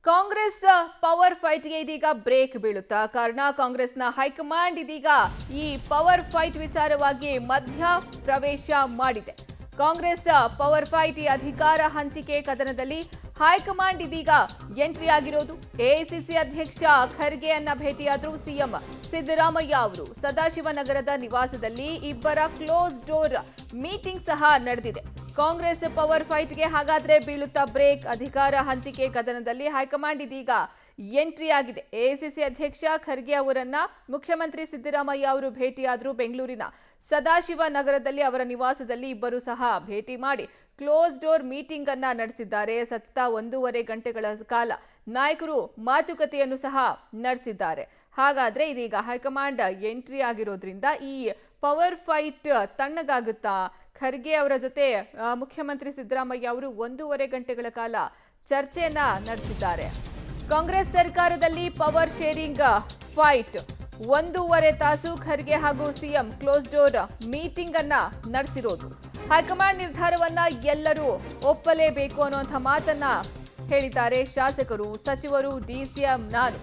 Congress power ಫೈಟ್ಗೆ ಇದೀಗ break ಬೀಳುತ್ತಾ ಕಾರಣ ಕಾಂಗ್ರೆಸ್ನ ಹೈಕಮಾಂಡ್ ಇದೀಗ ಈ ಪವರ್ ಫೈಟ್ ವಿಚಾರವಾಗಿ ಮಧ್ಯ ಪ್ರವೇಶ ಮಾಡಿದೆ. ಕಾಂಗ್ರೆಸ್ ಪವರ್ ಫೈಟ್ ಈ ಅಧಿಕಾರ ಹಂಚಿಕೆ ಕದನದಲ್ಲಿ ಹೈಕಮಾಂಡ್ ಇದೀಗ ಎಂಟ್ರಿ ಆಗಿರೋದು. ಎಐಸಿಸಿ ಅಧ್ಯಕ್ಷ ಖರ್ಗೆಯನ್ನ ಭೇಟಿಯಾದ್ರು ಸಿಎಂ ಸಿದ್ದರಾಮಯ್ಯ ಅವರು. ಸದಾಶಿವನಗರದ ನಿವಾಸದಲ್ಲಿ ಇಬ್ಬರ ಕ್ಲೋಸ್ ಡೋರ್ ಮೀಟಿಂಗ್ ಸಹ ನಡೆದಿದೆ. ಕಾಂಗ್ರೆಸ್ ಪವರ್ ಫೈಟ್ಗೆ ಹಾಗಾದ್ರೆ ಬೀಳುತ್ತಾ ಬ್ರೇಕ್. ಅಧಿಕಾರ ಹಂಚಿಕೆ ಕದನದಲ್ಲಿ ಹೈಕಮಾಂಡ್ ಇದೀಗ ಎಂಟ್ರಿ ಆಗಿದೆ. ಎಐಸಿಸಿ ಅಧ್ಯಕ್ಷ ಖರ್ಗೆ ಅವರನ್ನ ಮುಖ್ಯಮಂತ್ರಿ ಸಿದ್ದರಾಮಯ್ಯ ಅವರು ಭೇಟಿಯಾದ್ರು. ಬೆಂಗಳೂರಿನ ಸದಾಶಿವನಗರದಲ್ಲಿ ಅವರ ನಿವಾಸದಲ್ಲಿ ಇಬ್ಬರು ಸಹ ಭೇಟಿ ಮಾಡಿ ಕ್ಲೋಸ್ ಡೋರ್ ಮೀಟಿಂಗ್ ಅನ್ನ ನಡೆಸಿದ್ದಾರೆ. ಸತತ 1.5 ಗಂಟೆಗಳ ಕಾಲ ನಾಯಕರು ಮಾತುಕತೆಯನ್ನು ಸಹ ನಡೆಸಿದ್ದಾರೆ. ಹಾಗಾದ್ರೆ ಇದೀಗ ಹೈಕಮಾಂಡ್ ಎಂಟ್ರಿ ಆಗಿರೋದ್ರಿಂದ ಈ ಪವರ್ ಫೈಟ್ ತಣ್ಣಗಾಗುತ್ತಾ? ಖರ್ಗೆ ಅವರ ಜೊತೆ ಮುಖ್ಯಮಂತ್ರಿ ಸಿದ್ದರಾಮಯ್ಯ ಅವರು 1.5 ಗಂಟೆಗಳ ಕಾಲ ಚರ್ಚೆಯನ್ನ ನಡೆಸಿದ್ದಾರೆ. ಕಾಂಗ್ರೆಸ್ ಸರ್ಕಾರದಲ್ಲಿ ಪವರ್ ಶೇರಿಂಗ್ ಫೈಟ್ 1.5 ತಾಸು ಖರ್ಗೆ ಹಾಗೂ ಸಿಎಂ ಕ್ಲೋಸ್ ಡೋರ್ ಮೀಟಿಂಗ್ ಅನ್ನ ನಡೆಸಿರೋದು. ಹೈಕಮಾಂಡ್ ನಿರ್ಧಾರವನ್ನ ಎಲ್ಲರೂ ಒಪ್ಪಲೇಬೇಕು ಅನ್ನುವಂಥ ಮಾತನ್ನ ಹೇಳಿದ್ದಾರೆ. ಶಾಸಕರು, ಸಚಿವರು, ಡಿಸಿಎಂ, ನಾನು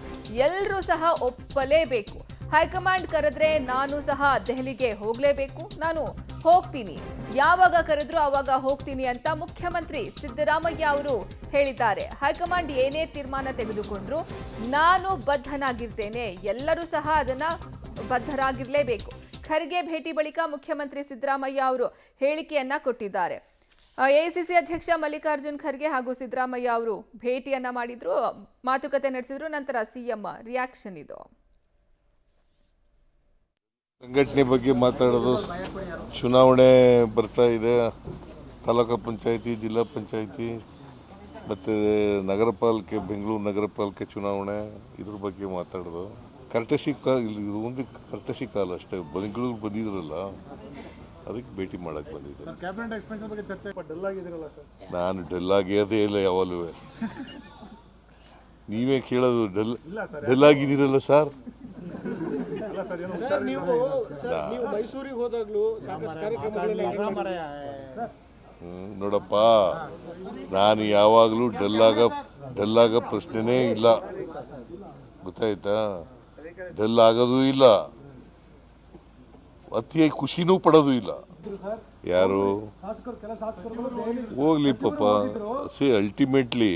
ಎಲ್ಲರೂ ಸಹ ಒಪ್ಪಲೇಬೇಕು. ಹೈಕಮಾಂಡ್ ಕರೆದ್ರೆ ನಾನು ಸಹ ದೆಹಲಿಗೆ ಹೋಗ್ಲೇಬೇಕು, ನಾನು ಹೋಗ್ತೀನಿ, ಯಾವಾಗ ಕರೆದ್ರು ಆವಾಗ ಹೋಗ್ತೀನಿ ಅಂತ ಮುಖ್ಯಮಂತ್ರಿ ಸಿದ್ದರಾಮಯ್ಯ ಅವರು ಹೇಳಿದ್ದಾರೆ. ಹೈಕಮಾಂಡ್ ಏನೇ ತೀರ್ಮಾನ ತೆಗೆದುಕೊಂಡ್ರು ನಾನು ಬದ್ಧನಾಗಿರ್ತೇನೆ, ಎಲ್ಲರೂ ಸಹ ಅದನ್ನ ಬದ್ಧರಾಗಿರ್ಲೇಬೇಕು. ಖರ್ಗೆ ಭೇಟಿ ಬಳಿಕ ಮುಖ್ಯಮಂತ್ರಿ ಸಿದ್ದರಾಮಯ್ಯ ಅವರು ಹೇಳಿಕೆಯನ್ನ ಕೊಟ್ಟಿದ್ದಾರೆ. ಎಐಸಿಸಿ ಅಧ್ಯಕ್ಷ ಮಲ್ಲಿಕಾರ್ಜುನ್ ಖರ್ಗೆ ಹಾಗೂ ಸಿದ್ದರಾಮಯ್ಯ ಅವರು ಭೇಟಿಯನ್ನ ಮಾಡಿದ್ರು, ಮಾತುಕತೆ ನಡೆಸಿದ್ರು. ನಂತರ ಸಿಎಂ ರಿಯಾಕ್ಷನ್ ಇದು. ಸಂಘಟನೆ ಬಗ್ಗೆ ಮಾತಾಡೋದು. ಚುನಾವಣೆ ಬರ್ತಾ ಇದೆ, ತಾಲೂಕು ಪಂಚಾಯಿತಿ, ಜಿಲ್ಲಾ ಪಂಚಾಯಿತಿ ಮತ್ತು ನಗರ ಪಾಲಿಕೆ, ಬೆಂಗಳೂರು ನಗರ ಪಾಲಿಕೆ ಚುನಾವಣೆ, ಇದ್ರ ಬಗ್ಗೆ ಮಾತಾಡೋದು. ಕರ್ಟಸಿ ಕಾಲ, ಇದು ಒಂದು ಕರ್ಟಸಿ ಕಾಲ ಅಷ್ಟೇ. ಬೆಂಗಳೂರು ಬಂದಿದ್ರಲ್ಲ, ಅದಕ್ಕೆ ಭೇಟಿ ಮಾಡಕ್ಕೆ ಬಂದಿದ್ದೆ. ನಾನು ಡೆಲ್ ಆಗಿರೋದೇ ಇಲ್ಲ ಯಾವಾಗಲೂ. ನೀವೇ ಕೇಳೋದು ಡೆಲ್ ಆಗಿದ್ದೀರಲ್ಲ ಸರ್. ಮೈಸೂರಿಗೆ ಹೋದಾಗ್ಲೂ ನೋಡಪ್ಪ, ನಾನು ಯಾವಾಗಲೂ ಡೆಲ್ ಆಗೋ ಪ್ರಶ್ನೆನೇ ಇಲ್ಲ, ಗೊತ್ತಾಯ್ತಾ? ಡೆಲ್ ಆಗೋದು ಇಲ್ಲ, ಅತಿಯಾಗಿ ಖುಷಿನೂ ಪಡೋದು ಇಲ್ಲ. ಯಾರು ಹೋಗ್ಲಿ ಪಾಪ. ಅಲ್ಟಿಮೇಟ್ಲಿ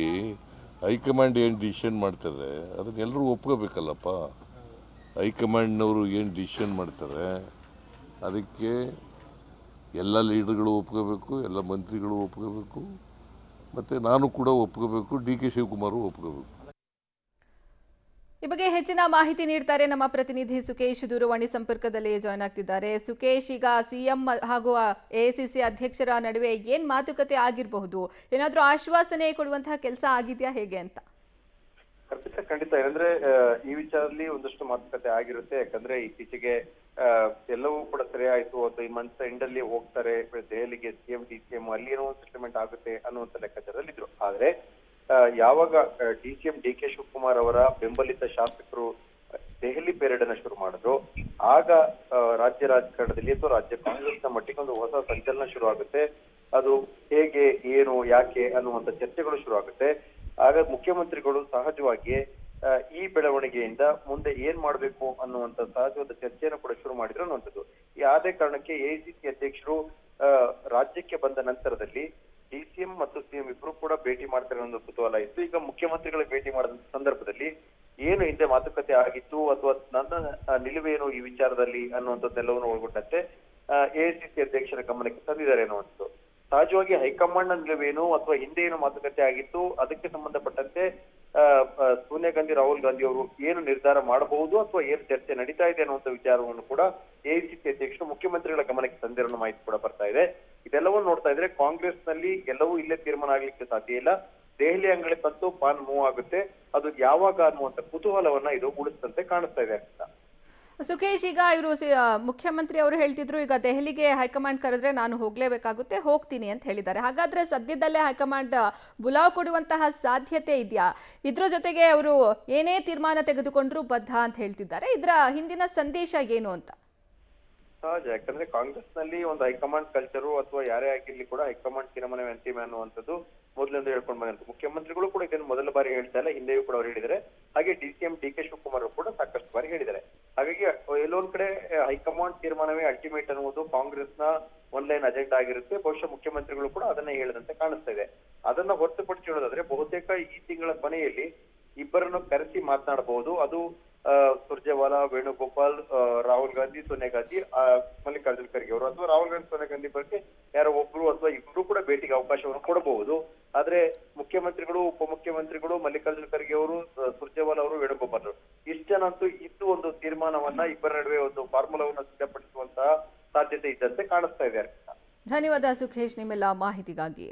ಹೈಕಮಾಂಡ್ ಏನು ಡಿಸಿಷನ್ ಮಾಡ್ತಾರೆ ಅದನ್ನ ಎಲ್ಲರೂ ಒಪ್ಕೋಬೇಕಲ್ಲಪ್ಪ. ಹೈಕಮಾಂಡ್ನವರು ಏನು ಡಿಸಿಷನ್ ಮಾಡ್ತಾರೆ ಅದಕ್ಕೆ ಎಲ್ಲ ಲೀಡರ್ಗಳು ಒಪ್ಕೋಬೇಕು, ಎಲ್ಲ ಮಂತ್ರಿಗಳು ಒಪ್ಕೋಬೇಕು, ಮತ್ತು ನಾನು ಕೂಡ ಒಪ್ಕೋಬೇಕು, ಡಿ.ಕೆ. ಶಿವಕುಮಾರ್ ಒಪ್ಕೋಬೇಕು. ಈ ಬಗ್ಗೆ ಹೆಚ್ಚಿನ ಮಾಹಿತಿ ನೀಡ್ತಾರೆ ನಮ್ಮ ಪ್ರತಿನಿಧಿ ಸುಕೇಶ್, ದೂರವಾಣಿ ಸಂಪರ್ಕದಲ್ಲಿ ಜಾಯ್ನ್ ಆಗ್ತಿದ್ದಾರೆ. ಸುಕೇಶ್, ಈಗ ಸಿಎಂ ಹಾಗೂ ಎಐಸಿಸಿ ಅಧ್ಯಕ್ಷರ ನಡುವೆ ಏನ್ ಮಾತುಕತೆ ಆಗಿರಬಹುದು? ಏನಾದ್ರೂ ಆಶ್ವಾಸನೆ ಕೊಡುವಂತಹ ಕೆಲಸ ಆಗಿದೆಯಾ, ಹೇಗೆ ಅಂತ? ಖಂಡಿತ. ಏನಂದ್ರೆ ಈ ವಿಚಾರದಲ್ಲಿ ಒಂದಷ್ಟು ಮಾತುಕತೆ ಆಗಿರುತ್ತೆ. ಯಾಕಂದ್ರೆ ಇತ್ತೀಚೆಗೆ ಎಲ್ಲವೂ ಕೂಡ ಸರಿ ಆಯ್ತು, ಅಥವಾ ಈ ಮಂತ್ ಎಂಡ್ ಅಲ್ಲಿ ಹೋಗ್ತಾರೆ ದೆಹಲಿಗೆ ಸಿಎಂ ಡಿಸಿಎಂ, ಅಲ್ಲಿ ಏನೋ ಸೆಟಲ್ಮೆಂಟ್ ಆಗುತ್ತೆ ಅನ್ನುವಂತ ಲೆಕ್ಕಾಚಾರದಲ್ಲಿ ಇದ್ರು. ಆದ್ರೆ ಯಾವಾಗ ಡಿಸಿಎಂ ಡಿ.ಕೆ. ಶಿವಕುಮಾರ್ ಅವರ ಬೆಂಬಲಿತ ಶಾಸಕರು ದೆಹಲಿ ಪೇರೇಡ್ ಅನ್ನ ಶುರು ಮಾಡಿದ್ರು, ಆಗ ರಾಜ್ಯ ರಾಜಕಾರಣದಲ್ಲಿ ಅಥವಾ ರಾಜ್ಯ ಕಾಂಗ್ರೆಸ್ನ ಮಟ್ಟಿಗೆ ಒಂದು ಹೊಸ ಸಂಚಲನ ಶುರು ಆಗುತ್ತೆ. ಅದು ಹೇಗೆ, ಏನು, ಯಾಕೆ ಅನ್ನುವಂತ ಚರ್ಚೆಗಳು ಶುರು ಆಗುತ್ತೆ. ಆಗ ಮುಖ್ಯಮಂತ್ರಿಗಳು ಸಹಜವಾಗಿ ಈ ಬೆಳವಣಿಗೆಯಿಂದ ಮುಂದೆ ಏನ್ ಮಾಡ್ಬೇಕು ಅನ್ನುವಂತ ಸಹಜವಾದ ಚರ್ಚೆಯನ್ನು ಕೂಡ ಶುರು ಮಾಡಿದ್ರು ಅನ್ನುವಂಥದ್ದು. ಯಾವುದೇ ಕಾರಣಕ್ಕೆ ಎಐಸಿಸಿ ಅಧ್ಯಕ್ಷರು ರಾಜ್ಯಕ್ಕೆ ಬಂದ ನಂತರದಲ್ಲಿ ಡಿಸಿಎಂ ಮತ್ತು ಸಿಎಂ ಇಬ್ರು ಕೂಡ ಭೇಟಿ ಮಾಡ್ತಾರೆ ಅನ್ನೋ ಕುತೂಹಲ ಇತ್ತು. ಈಗ ಮುಖ್ಯಮಂತ್ರಿಗಳ ಭೇಟಿ ಮಾಡಿದ ಸಂದರ್ಭದಲ್ಲಿ ಏನು ಹಿಂದೆ ಮಾತುಕತೆ ಆಗಿತ್ತು ಅಥವಾ ನನ್ನ ನಿಲುವೇನು ಈ ವಿಚಾರದಲ್ಲಿ ಅನ್ನುವಂಥದ್ದೆಲ್ಲವನ್ನು ಒಳಗೊಂಡಂತೆ ಎಐಸಿಸಿ ಅಧ್ಯಕ್ಷರ ಗಮನಕ್ಕೆ ತಂದಿದ್ದಾರೆ ಅನ್ನುವಂಥದ್ದು. ಸಹಜವಾಗಿ ಹೈಕಮಾಂಡ್ ನ ನಿಲುವೇನು ಅಥವಾ ಹಿಂದೆ ಏನು ಮಾತುಕತೆ ಆಗಿತ್ತು ಅದಕ್ಕೆ ಸಂಬಂಧಪಟ್ಟಂತೆ ಸೋನಿಯಾ ಗಾಂಧಿ, ರಾಹುಲ್ ಗಾಂಧಿ ಅವರು ಏನು ನಿರ್ಧಾರ ಮಾಡಬಹುದು ಅಥವಾ ಏನು ಚರ್ಚೆ ನಡೀತಾ ಇದೆ ಅನ್ನುವಂಥ ವಿಚಾರವನ್ನು ಕೂಡ ಎಐಸಿಸಿ ಅಧ್ಯಕ್ಷರು ಮುಖ್ಯಮಂತ್ರಿಗಳ ಗಮನಕ್ಕೆ ತಂದಿರೋ ಮಾಹಿತಿ ಕೂಡ ಬರ್ತಾ ಇದೆ. ಇದೆಲ್ಲವನ್ನು ನೋಡ್ತಾ ಇದ್ರೆ ಕಾಂಗ್ರೆಸ್ ನಲ್ಲಿ ಎಲ್ಲವೂ ಇಲ್ಲೇ ತೀರ್ಮಾನ ಆಗ್ಲಿಕ್ಕೆ ಸಾಧ್ಯ ಇಲ್ಲ. ದೆಹಲಿ ಅಂಗಳಕ್ಕಂತೂ ಪಾನ್ ಮೂವ್ ಆಗುತ್ತೆ. ಅದು ಯಾವಾಗ ಅನ್ನುವಂಥ ಕುತೂಹಲವನ್ನ ಇದು ಉಳಿಸ್ತಂತೆ ಕಾಣಿಸ್ತಾ ಇದೆ ಅಂತ. ಸುಕೇಶ್, ಈಗ ಇವರು ಮುಖ್ಯಮಂತ್ರಿ ಅವರು ಹೇಳ್ತಿದ್ರು, ಈಗ ದೆಹಲಿಗೆ ಹೈಕಮಾಂಡ್ ಕರೆದ್ರೆ ನಾನು ಹೋಗ್ಲೇಬೇಕಾಗುತ್ತೆ, ಹೋಗ್ತೀನಿ ಅಂತ ಹೇಳಿದ್ದಾರೆ. ಹಾಗಾದ್ರೆ ಸದ್ಯದಲ್ಲೇ ಹೈಕಮಾಂಡ್ ಬುಲಾವ್ ಕೊಡುವಂತಹ ಸಾಧ್ಯತೆ ಇದೆಯಾ? ಇದ್ರ ಜೊತೆಗೆ ಅವರು ಏನೇ ತೀರ್ಮಾನ ತೆಗೆದುಕೊಂಡ್ರು ಬದ್ಧ ಅಂತ ಹೇಳ್ತಿದ್ದಾರೆ. ಇದರ ಹಿಂದಿನ ಸಂದೇಶ ಏನು ಅಂತ? ಸಹಜ. ಯಾಕಂದ್ರೆ ಕಾಂಗ್ರೆಸ್ ನಲ್ಲಿ ಒಂದು ಹೈಕಮಾಂಡ್ ಕಲ್ಚರು ಅಥವಾ ಯಾರೇ ಆಗಿರ್ಲಿ ಕೂಡ ಹೈಕಮಾಂಡ್ ತೀರ್ಮಾನವೇ ಅಂತಿಮ ಅನ್ನುವಂಥದ್ದು ಮೊದಲಿಂದ ಹೇಳ್ಕೊಂಡು ಬಂದಂತ ಮುಖ್ಯಮಂತ್ರಿಗಳು ಕೂಡ ಇದನ್ನು ಮೊದಲ ಬಾರಿ ಹೇಳ್ತಾ ಇಲ್ಲ, ಹಿಂದೆಯೂ ಕೂಡ ಅವ್ರು ಹೇಳಿದ್ದಾರೆ. ಹಾಗೆ DCM DK ಶಿವಕುಮಾರ್ ಕೂಡ ಸಾಕಷ್ಟು ಬಾರಿ ಹೇಳಿದ್ದಾರೆ. ಹಾಗಾಗಿ ಎಲ್ಲೊಂದ್ ಕಡೆ ಹೈಕಮಾಂಡ್ ತೀರ್ಮಾನವೇ ಅಲ್ಟಿಮೇಟ್ ಅನ್ನುವುದು ಕಾಂಗ್ರೆಸ್ನ ಆನ್ಲೈನ್ ಅಜೆಂಡಾ ಆಗಿರುತ್ತೆ. ಬಹುಶಃ ಮುಖ್ಯಮಂತ್ರಿಗಳು ಕೂಡ ಅದನ್ನೇ ಹೇಳಿದಂತೆ ಕಾಣಿಸ್ತಾ ಇದೆ. ಅದನ್ನ ಹೊರತುಪಡಿಸಿ ಹೇಳೋದಾದ್ರೆ ಬಹುತೇಕ ಈ ತಿಂಗಳ ಕೊನೆಯಲ್ಲಿ ಇಬ್ಬರನ್ನು ಕರೆಸಿ ಮಾತನಾಡಬಹುದು. ಅದು ಸುರ್ಜೇವಾಲಾ, ವೇಣುಗೋಪಾಲ್, ರಾಹುಲ್ ಗಾಂಧಿ, ಸೋನಿಯಾ ಗಾಂಧಿ, ಮಲ್ಲಿಕಾರ್ಜುನ್ ಖರ್ಗೆ ಅವರು ಅಥವಾ ರಾಹುಲ್ ಗಾಂಧಿ, ಸೋನಿಯಾ ಗಾಂಧಿ ಬಗ್ಗೆ ಯಾರೋ ಒಬ್ರು ಅಥವಾ ಇಬ್ರು ಕೂಡ ಭೇಟಿಗೆ ಅವಕಾಶವನ್ನು ಕೊಡಬಹುದು. ಆದ್ರೆ ಮುಖ್ಯಮಂತ್ರಿಗಳು, ಉಪಮುಖ್ಯಮಂತ್ರಿಗಳು, ಮಲ್ಲಿಕಾರ್ಜುನ್ ಖರ್ಗೆ ಅವರು, ಸುರ್ಜೇವಾಲಾ ಅವರು, ವೇಣುಗೋಪಾಲ್ ಅವರು ಇಷ್ಟು ಜನ ಅಂತೂ ಇದ್ದು ಒಂದು ತೀರ್ಮಾನವನ್ನ ಇಬ್ಬರ ನಡುವೆ ಒಂದು ಫಾರ್ಮುಲಾವನ್ನು ಸಿದ್ಧಪಡಿಸುವಂತಹ ಸಾಧ್ಯತೆ ಇದ್ದಂತೆ ಕಾಣಿಸ್ತಾ ಇದೆ. ಧನ್ಯವಾದ ಸುಖೇಶ್ ನಿಮ್ಮೆಲ್ಲ ಮಾಹಿತಿಗಾಗಿ.